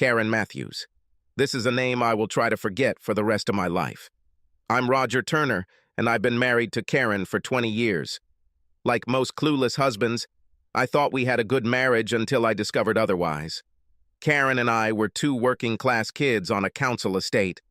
Karen Matthews. This is a name I will try to forget for the rest of my life. I'm Roger Turner, and I've been married to Karen for 20 years. Like most clueless husbands, I thought we had a good marriage until I discovered otherwise. Karen and I were two working-class kids on a council estate.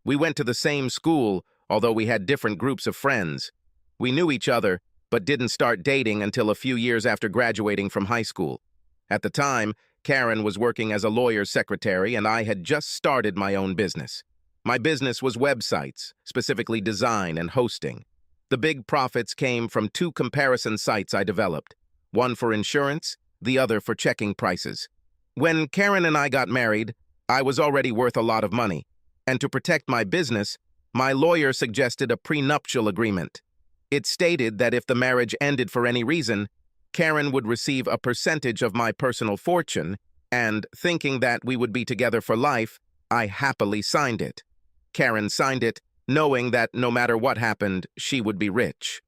We went to the same school, although we had different groups of friends. We knew each other, but didn't start dating until a few years after graduating from high school. At the time, Karen was working as a lawyer's secretary, and I had just started my own business. My business was websites, specifically design and hosting. The big profits came from two comparison sites I developed, one for insurance, the other for checking prices. When Karen and I got married, I was already worth a lot of money, and to protect my business, my lawyer suggested a prenuptial agreement. It stated that if the marriage ended for any reason, Karen would receive a percentage of my personal fortune, and, thinking that we would be together for life, I happily signed it. Karen signed it, knowing that no matter what happened, she would be rich.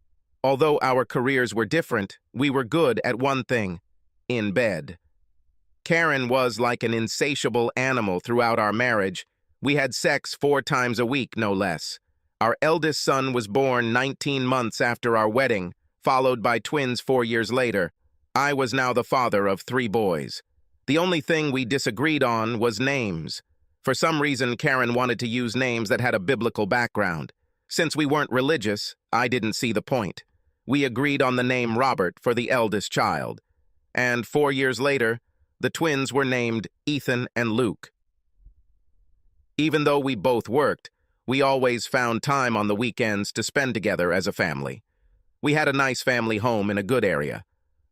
Although our careers were different, we were good at one thing: in bed. Karen was like an insatiable animal throughout our marriage. We had sex 4 times a week, no less. Our eldest son was born 19 months after our wedding, followed by twins 4 years later. I was now the father of 3 boys. The only thing we disagreed on was names. For some reason, Karen wanted to use names that had a biblical background. Since we weren't religious, I didn't see the point. We agreed on the name Robert for the eldest child. And 4 years later, the twins were named Ethan and Luke. Even though we both worked, we always found time on the weekends to spend together as a family. We had a nice family home in a good area.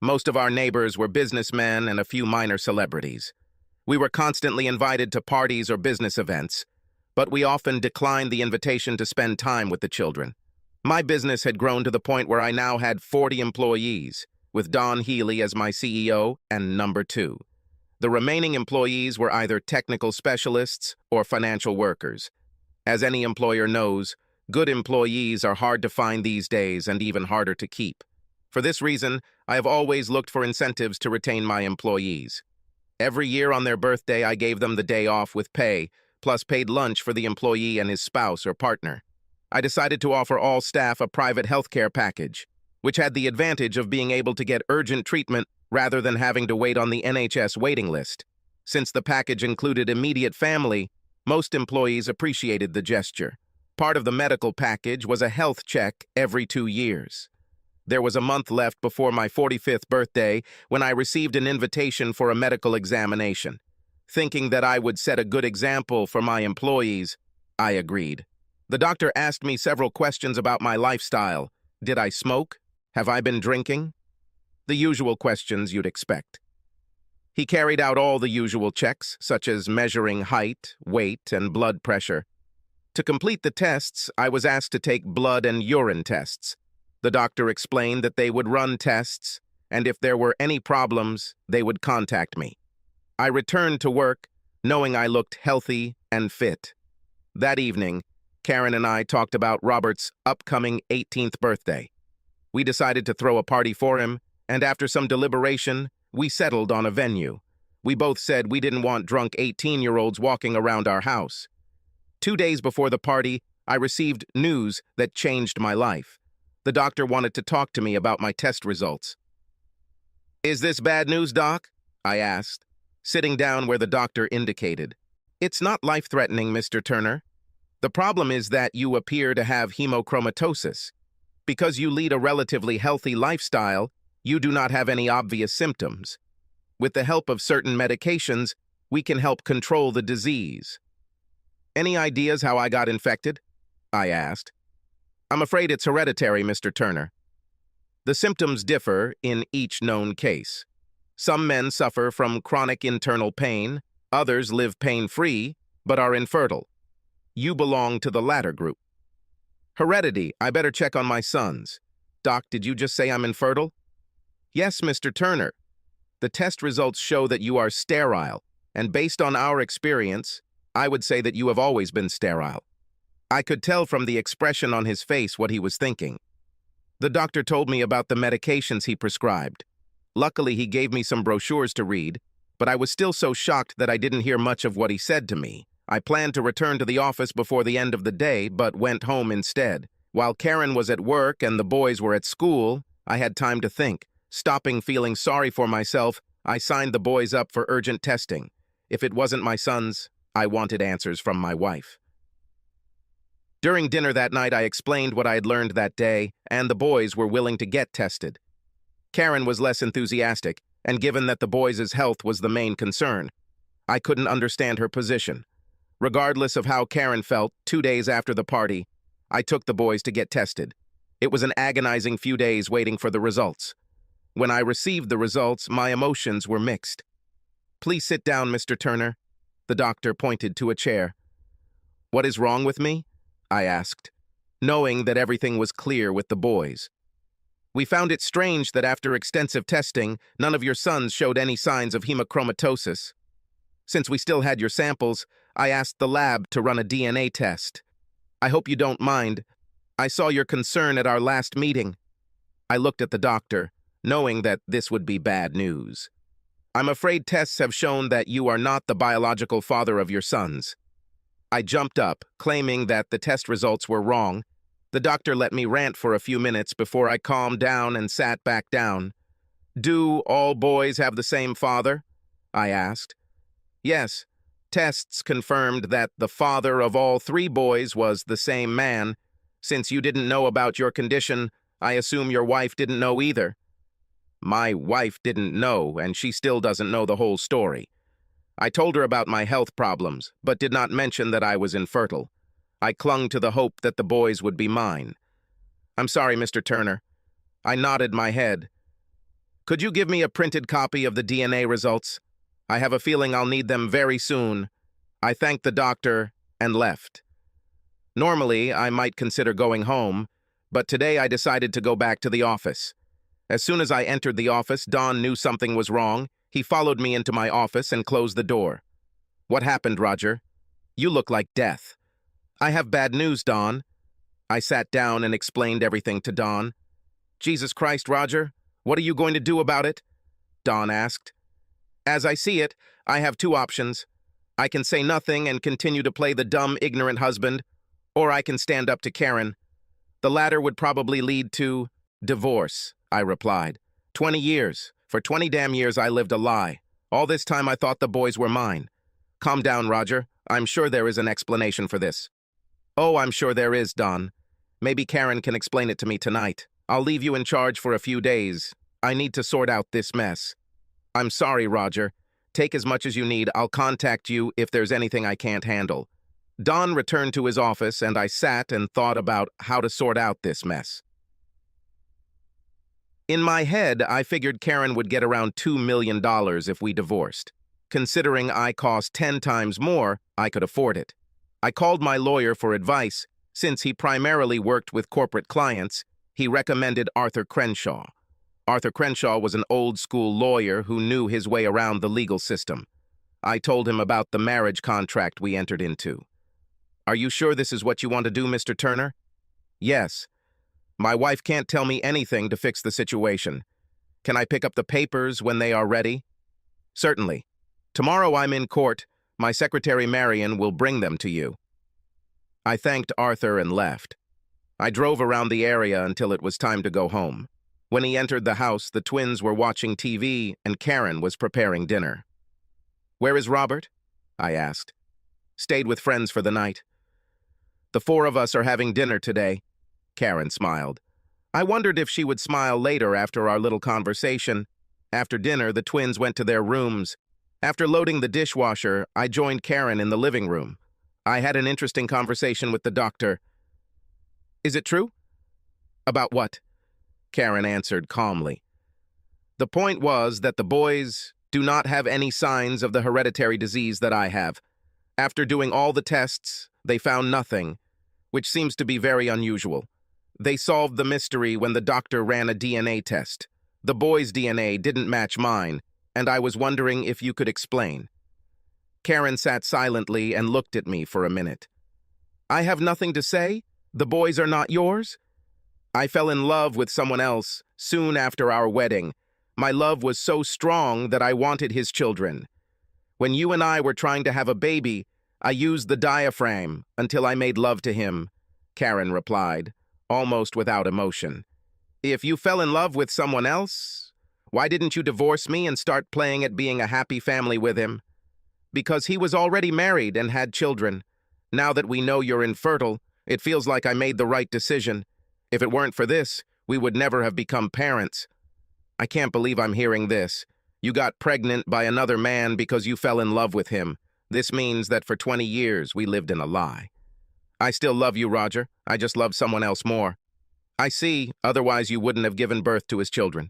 Most of our neighbors were businessmen and a few minor celebrities. We were constantly invited to parties or business events, but we often declined the invitation to spend time with the children. My business had grown to the point where I now had 40 employees, with Don Healy as my CEO and number 2. The remaining employees were either technical specialists or financial workers. As any employer knows, good employees are hard to find these days and even harder to keep. For this reason, I have always looked for incentives to retain my employees. Every year on their birthday, I gave them the day off with pay, plus paid lunch for the employee and his spouse or partner. I decided to offer all staff a private healthcare package, which had the advantage of being able to get urgent treatment rather than having to wait on the NHS waiting list. Since the package included immediate family, most employees appreciated the gesture. Part of the medical package was a health check every 2 years. There was a month left before my 45th birthday when I received an invitation for a medical examination. Thinking that I would set a good example for my employees, I agreed. The doctor asked me several questions about my lifestyle. Did I smoke? Have I been drinking? The usual questions you'd expect. He carried out all the usual checks, such as measuring height, weight, and blood pressure. To complete the tests, I was asked to take blood and urine tests. The doctor explained that they would run tests, and if there were any problems, they would contact me. I returned to work, knowing I looked healthy and fit. That evening, Karen and I talked about Robert's upcoming 18th birthday. We decided to throw a party for him, and after some deliberation, we settled on a venue. We both said we didn't want drunk 18-year-olds walking around our house. 2 days before the party, I received news that changed my life. The doctor wanted to talk to me about my test results. "Is this bad news, Doc?" I asked, sitting down where the doctor indicated. "It's not life-threatening, Mr. Turner. The problem is that you appear to have hemochromatosis. Because you lead a relatively healthy lifestyle, you do not have any obvious symptoms. With the help of certain medications, we can help control the disease." "Any ideas how I got infected?" I asked. "I'm afraid it's hereditary, Mr. Turner. The symptoms differ in each known case. Some men suffer from chronic internal pain, others live pain-free, but are infertile. You belong to the latter group." "Heredity, I better check on my sons. Doc, did you just say I'm infertile?" "Yes, Mr. Turner. The test results show that you are sterile, and based on our experience, I would say that you have always been sterile." I could tell from the expression on his face what he was thinking. The doctor told me about the medications he prescribed. Luckily, he gave me some brochures to read, but I was still so shocked that I didn't hear much of what he said to me. I planned to return to the office before the end of the day, but went home instead. While Karen was at work and the boys were at school, I had time to think. Stopping feeling sorry for myself, I signed the boys up for urgent testing. If it wasn't my sons, I wanted answers from my wife. During dinner that night, I explained what I had learned that day, and the boys were willing to get tested. Karen was less enthusiastic, and given that the boys' health was the main concern, I couldn't understand her position. Regardless of how Karen felt, 2 days after the party, I took the boys to get tested. It was an agonizing few days waiting for the results. When I received the results, my emotions were mixed. "Please sit down, Mr. Turner." The doctor pointed to a chair. "What is wrong with me?" I asked, knowing that everything was clear with the boys. "We found it strange that after extensive testing, none of your sons showed any signs of hemochromatosis. Since we still had your samples, I asked the lab to run a DNA test. I hope you don't mind. I saw your concern at our last meeting." I looked at the doctor, knowing that this would be bad news. "I'm afraid tests have shown that you are not the biological father of your sons." I jumped up, claiming that the test results were wrong. The doctor let me rant for a few minutes before I calmed down and sat back down. "Do all boys have the same father?" I asked. "Yes. Tests confirmed that the father of all 3 boys was the same man. Since you didn't know about your condition, I assume your wife didn't know either." My wife didn't know, and she still doesn't know the whole story. I told her about my health problems, but did not mention that I was infertile. I clung to the hope that the boys would be mine. "I'm sorry, Mr. Turner." I nodded my head. "Could you give me a printed copy of the DNA results? I have a feeling I'll need them very soon." I thanked the doctor and left. Normally, I might consider going home, but today I decided to go back to the office. As soon as I entered the office, Don knew something was wrong. He followed me into my office and closed the door. "What happened, Roger? You look like death." "I have bad news, Don." I sat down and explained everything to Don. "Jesus Christ, Roger, what are you going to do about it?" Don asked. "As I see it, I have 2 options. I can say nothing and continue to play the dumb, ignorant husband, or I can stand up to Karen. The latter would probably lead to divorce," I replied. 20 years. For 20 damn years, I lived a lie. All this time, I thought the boys were mine. "Calm down, Roger. I'm sure there is an explanation for this." "Oh, I'm sure there is, Don. Maybe Karen can explain it to me tonight. I'll leave you in charge for a few days. I need to sort out this mess." "I'm sorry, Roger. Take as much as you need. I'll contact you if there's anything I can't handle." Don returned to his office, and I sat and thought about how to sort out this mess. In my head, I figured Karen would get around $2 million if we divorced. Considering I cost 10 times more, I could afford it. I called my lawyer for advice. Since he primarily worked with corporate clients, he recommended Arthur Crenshaw. Arthur Crenshaw was an old-school lawyer who knew his way around the legal system. I told him about the marriage contract we entered into. "Are you sure this is what you want to do, Mr. Turner?" "Yes. My wife can't tell me anything to fix the situation. Can I pick up the papers when they are ready?" "Certainly. Tomorrow I'm in court. My secretary Marion will bring them to you." I thanked Arthur and left. I drove around the area until it was time to go home. When he entered the house, the twins were watching TV and Karen was preparing dinner. "Where is Robert?" I asked. "Stayed with friends for the night." "The 4 of us are having dinner today." Karen smiled. I wondered if she would smile later after our little conversation. After dinner, the twins went to their rooms. After loading the dishwasher, I joined Karen in the living room. I had an interesting conversation with the doctor. "Is it true?" "About what?" Karen answered calmly. "The point was that the boys do not have any signs of the hereditary disease that I have. After doing all the tests, they found nothing, which seems to be very unusual. They solved the mystery when the doctor ran a DNA test. The boys' DNA didn't match mine, and I was wondering if you could explain." Karen sat silently and looked at me for a minute. "I have nothing to say? The boys are not yours?" "I fell in love with someone else soon after our wedding. My love was so strong that I wanted his children. When you and I were trying to have a baby, I used the diaphragm until I made love to him," Karen replied, almost without emotion. "If you fell in love with someone else, why didn't you divorce me and start playing at being a happy family with him?" "Because he was already married and had children. Now that we know you're infertile, it feels like I made the right decision. If it weren't for this, we would never have become parents." "I can't believe I'm hearing this. You got pregnant by another man because you fell in love with him. This means that for 20 years we lived in a lie." "I still love you, Roger. I just love someone else more." "I see, otherwise you wouldn't have given birth to his children."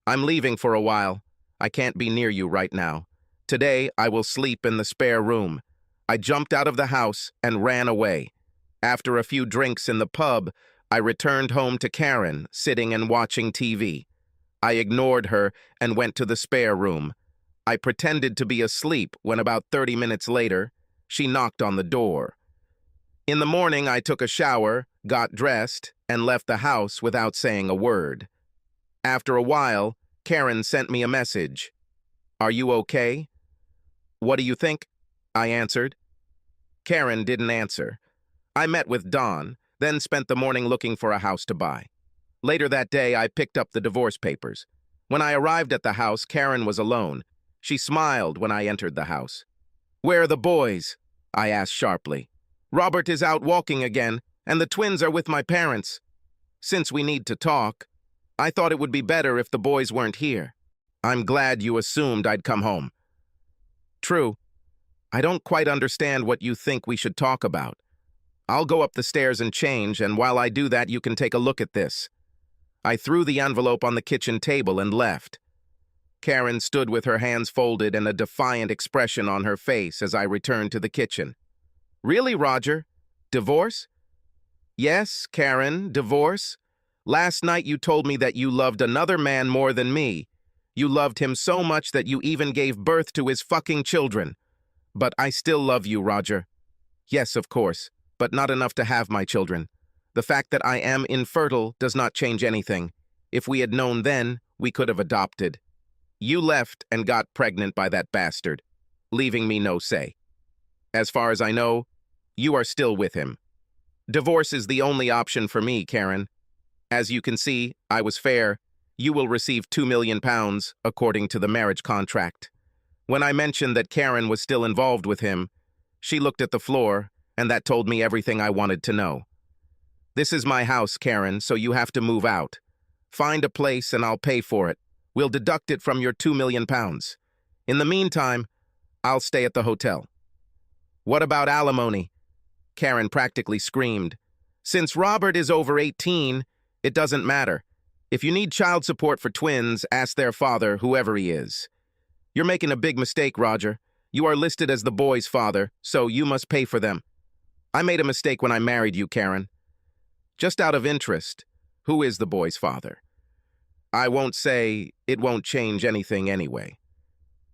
"I'm leaving for a while. I can't be near you right now. Today I will sleep in the spare room." I jumped out of the house and ran away. After a few drinks in the pub, I returned home to Karen, sitting and watching TV. I ignored her and went to the spare room. I pretended to be asleep when about 30 minutes later, she knocked on the door. In the morning, I took a shower, got dressed, and left the house without saying a word. After a while, Karen sent me a message. "Are you okay?" "What do you think?" I answered. Karen didn't answer. I met with Don, then spent the morning looking for a house to buy. Later that day, I picked up the divorce papers. When I arrived at the house, Karen was alone. She smiled when I entered the house. "Where are the boys?" I asked sharply. "Robert is out walking again, and the twins are with my parents. Since we need to talk, I thought it would be better if the boys weren't here." "I'm glad you assumed I'd come home." "True. I don't quite understand what you think we should talk about. I'll go up the stairs and change, and while I do that, you can take a look at this." I threw the envelope on the kitchen table and left. Karen stood with her hands folded and a defiant expression on her face as I returned to the kitchen. "Really, Roger? Divorce?" "Yes, Karen, divorce. Last night you told me that you loved another man more than me. You loved him so much that you even gave birth to his fucking children. But I still love you, Roger. Yes, of course, but not enough to have my children. The fact that I am infertile does not change anything. If we had known then, we could have adopted. You left and got pregnant by that bastard, leaving me no say. As far as I know, you are still with him. Divorce is the only option for me, Karen. As you can see, I was fair. You will receive £2 million, according to the marriage contract." When I mentioned that Karen was still involved with him, she looked at the floor, and that told me everything I wanted to know. "This is my house, Karen, so you have to move out. Find a place and I'll pay for it. We'll deduct it from your £2 million. In the meantime, I'll stay at the hotel." "What about alimony?" Karen practically screamed. "Since Robert is over 18, it doesn't matter. If you need child support for twins, ask their father, whoever he is. You're making a big mistake, Roger. You are listed as the boy's father, so you must pay for them. I made a mistake when I married you, Karen. Just out of interest, who is the boy's father?" "I won't say. It won't change anything anyway.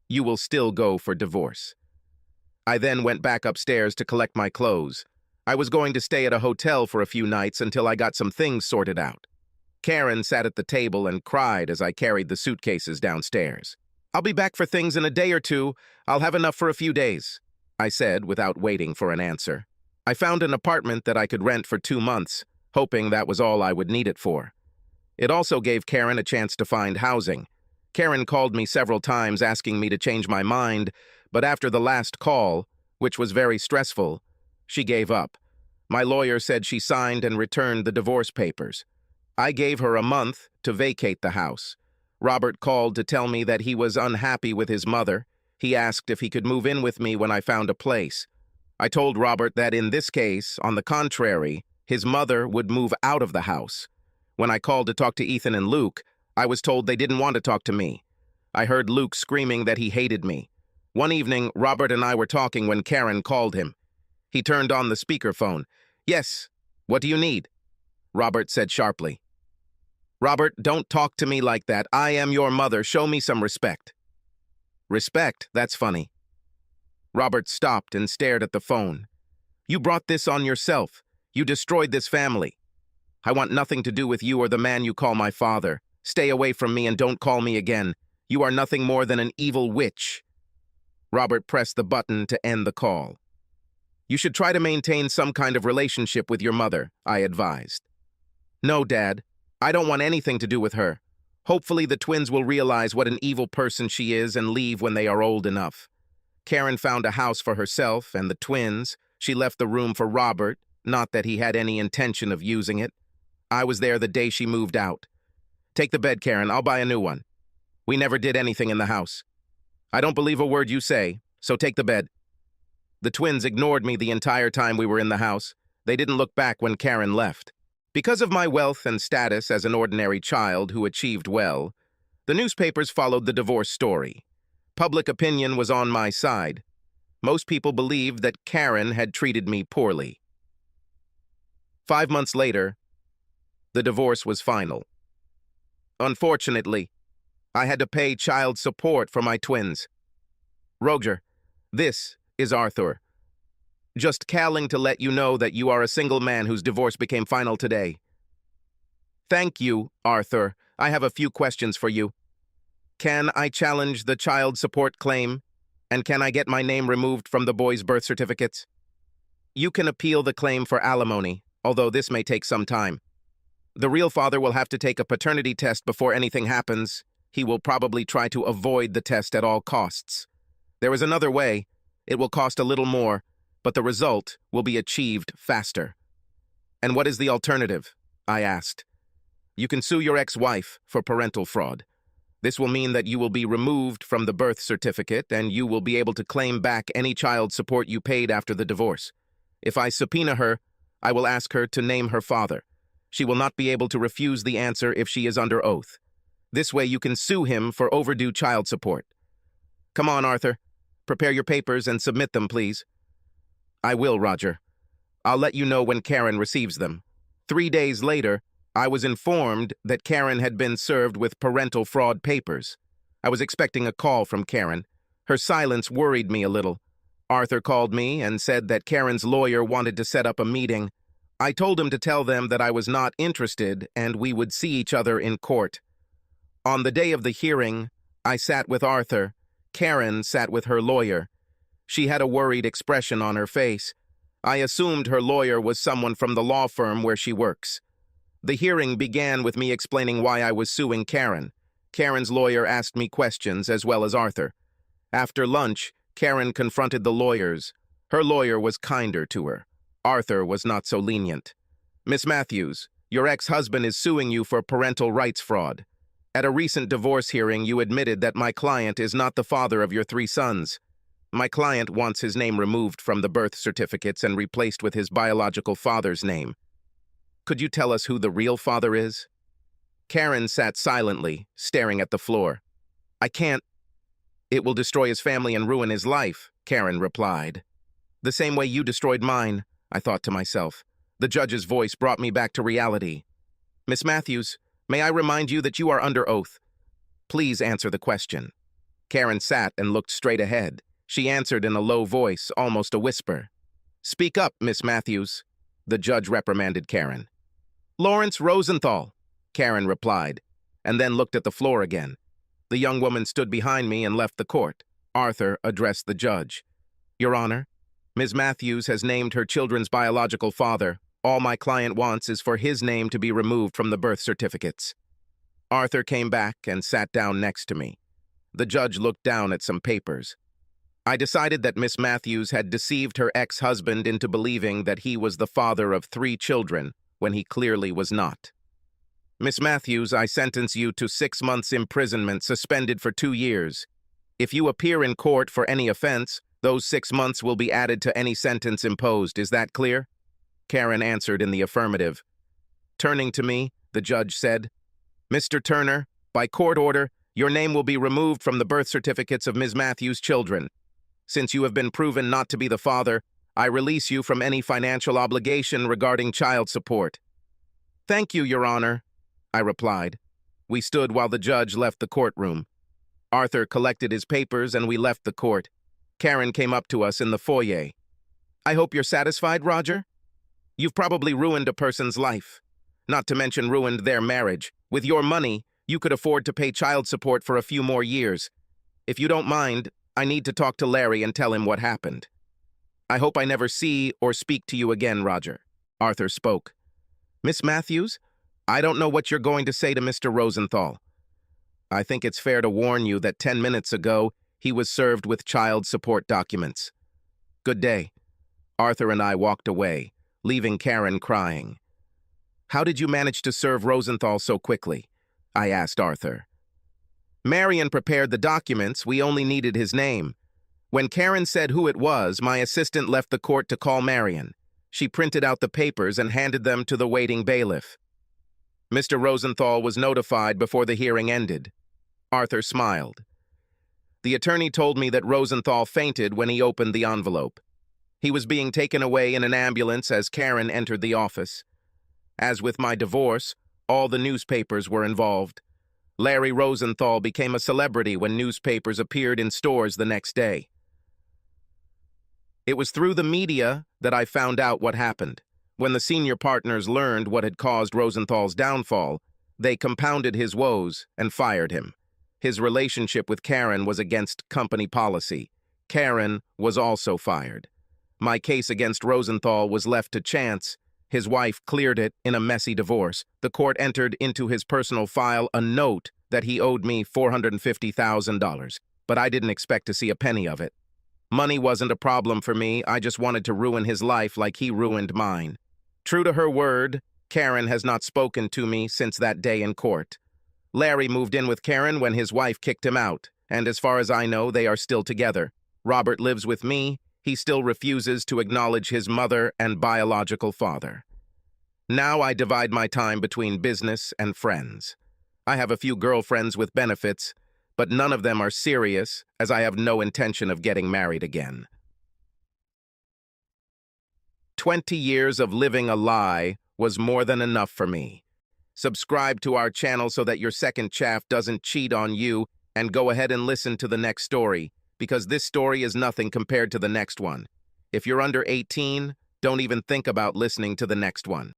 You will still go for divorce." I then went back upstairs to collect my clothes. I was going to stay at a hotel for a few nights until I got some things sorted out. Karen sat at the table and cried as I carried the suitcases downstairs. "I'll be back for things in a day or two. I'll have enough for a few days," I said without waiting for an answer. I found an apartment that I could rent for 2 months, hoping that was all I would need it for. It also gave Karen a chance to find housing. Karen called me several times asking me to change my mind, but after the last call, which was very stressful, she gave up. My lawyer said she signed and returned the divorce papers. I gave her a month to vacate the house. Robert called to tell me that he was unhappy with his mother. He asked if he could move in with me when I found a place. I told Robert that in this case, on the contrary, his mother would move out of the house. When I called to talk to Ethan and Luke, I was told they didn't want to talk to me. I heard Luke screaming that he hated me. One evening, Robert and I were talking when Karen called him. He turned on the speakerphone. "Yes, what do you need?" Robert said sharply. "Robert, don't talk to me like that. I am your mother. Show me some respect." "Respect? That's funny." Robert stopped and stared at the phone. "You brought this on yourself. You destroyed this family. I want nothing to do with you or the man you call my father. Stay away from me and don't call me again. You are nothing more than an evil witch." Robert pressed the button to end the call. "You should try to maintain some kind of relationship with your mother," I advised. "No, Dad. I don't want anything to do with her. Hopefully the twins will realize what an evil person she is and leave when they are old enough." Karen found a house for herself and the twins. She left the room for Robert, not that he had any intention of using it. I was there the day she moved out. "Take the bed, Karen. I'll buy a new one. We never did anything in the house. I don't believe a word you say, so take the bed." The twins ignored me the entire time we were in the house. They didn't look back when Karen left. Because of my wealth and status as an ordinary child who achieved well, the newspapers followed the divorce story. Public opinion was on my side. Most people believed that Karen had treated me poorly. 5 months later, the divorce was final. Unfortunately, I had to pay child support for my twins. "Roger, this is Arthur. Just calling to let you know that you are a single man whose divorce became final today." "Thank you, Arthur. I have a few questions for you. Can I challenge the child support claim? And can I get my name removed from the boys' birth certificates?" "You can appeal the claim for alimony, although this may take some time. The real father will have to take a paternity test before anything happens. He will probably try to avoid the test at all costs. There is another way. It will cost a little more, but the result will be achieved faster." "And what is the alternative?" I asked. "You can sue your ex-wife for parental fraud. This will mean that you will be removed from the birth certificate and you will be able to claim back any child support you paid after the divorce. If I subpoena her, I will ask her to name her father. She will not be able to refuse the answer if she is under oath. This way you can sue him for overdue child support. Come on, Arthur. Prepare your papers and submit them, please." "I will, Roger. I'll let you know when Karen receives them." 3 days later, I was informed that Karen had been served with parental fraud papers. I was expecting a call from Karen. Her silence worried me a little. Arthur called me and said that Karen's lawyer wanted to set up a meeting. I told him to tell them that I was not interested and we would see each other in court. On the day of the hearing, I sat with Arthur. Karen sat with her lawyer. She had a worried expression on her face. I assumed her lawyer was someone from the law firm where she works. The hearing began with me explaining why I was suing Karen. Karen's lawyer asked me questions as well as Arthur. After lunch, Karen confronted the lawyers. Her lawyer was kinder to her. Arthur was not so lenient. "Miss Matthews, your ex-husband is suing you for parental rights fraud. At a recent divorce hearing, you admitted that my client is not the father of your 3 sons. My client wants his name removed from the birth certificates and replaced with his biological father's name. Could you tell us who the real father is?" Karen sat silently, staring at the floor. "I can't. It will destroy his family and ruin his life," Karen replied. "The same way you destroyed mine," I thought to myself. The judge's voice brought me back to reality. "Miss Matthews, may I remind you that you are under oath? Please answer the question." Karen sat and looked straight ahead. She answered in a low voice, almost a whisper. "Speak up, Miss Matthews." The judge reprimanded Karen. "Lawrence Rosenthal," Karen replied, and then looked at the floor again. The young woman stood behind me and left the court. Arthur addressed the judge. "Your Honor, Ms. Matthews has named her children's biological father. All my client wants is for his name to be removed from the birth certificates." Arthur came back and sat down next to me. The judge looked down at some papers. "I decided that Miss Matthews had deceived her ex-husband into believing that he was the father of 3 children when he clearly was not. Miss Matthews, I sentence you to 6 months imprisonment, suspended for 2 years. If you appear in court for any offense, those 6 months will be added to any sentence imposed. Is that clear?" Karen answered in the affirmative. Turning to me, the judge said, "Mr. Turner, by court order, your name will be removed from the birth certificates of Ms. Matthews' children. Since you have been proven not to be the father, I release you from any financial obligation regarding child support." "Thank you, Your Honor," I replied. We stood while the judge left the courtroom. Arthur collected his papers and we left the court. Karen came up to us in the foyer. "I hope you're satisfied, Roger? You've probably ruined a person's life, not to mention ruined their marriage. With your money, You could afford to pay child support for a few more years. If you don't mind, I need to talk to Larry and tell him what happened. I hope I never see or speak to you again, Roger. Arthur spoke. Miss Matthews, I don't know what you're going to say to Mr. Rosenthal. I think it's fair to warn you that 10 minutes ago, he was served with child support documents. Good day. Arthur and I walked away, leaving Karen crying. How did you manage to serve Rosenthal so quickly? I asked Arthur. Marion prepared the documents, we only needed his name. When Karen said who it was, my assistant left the court to call Marion. She printed out the papers and handed them to the waiting bailiff. Mr. Rosenthal was notified before the hearing ended. Arthur smiled. The attorney told me that Rosenthal fainted when he opened the envelope. He was being taken away in an ambulance as Karen entered the office. As with my divorce, all the newspapers were involved. Larry Rosenthal became a celebrity when newspapers appeared in stores the next day. It was through the media that I found out what happened. When the senior partners learned what had caused Rosenthal's downfall, they compounded his woes and fired him. His relationship with Karen was against company policy. Karen was also fired. My case against Rosenthal was left to chance. His wife cleared it in a messy divorce. The court entered into his personal file a note that he owed me $450,000, but I didn't expect to see a penny of it. Money wasn't a problem for me, I just wanted to ruin his life like he ruined mine. True to her word, Karen has not spoken to me since that day in court. Larry moved in with Karen when his wife kicked him out, and as far as I know, they are still together. Robert lives with me. He still refuses to acknowledge his mother and biological father. Now I divide my time between business and friends. I have a few girlfriends with benefits, but none of them are serious, as I have no intention of getting married again. 20 years of living a lie was more than enough for me. Subscribe to our channel so that your second chaff doesn't cheat on you, and go ahead and listen to the next story, because this story is nothing compared to the next one. If you're under 18, don't even think about listening to the next one.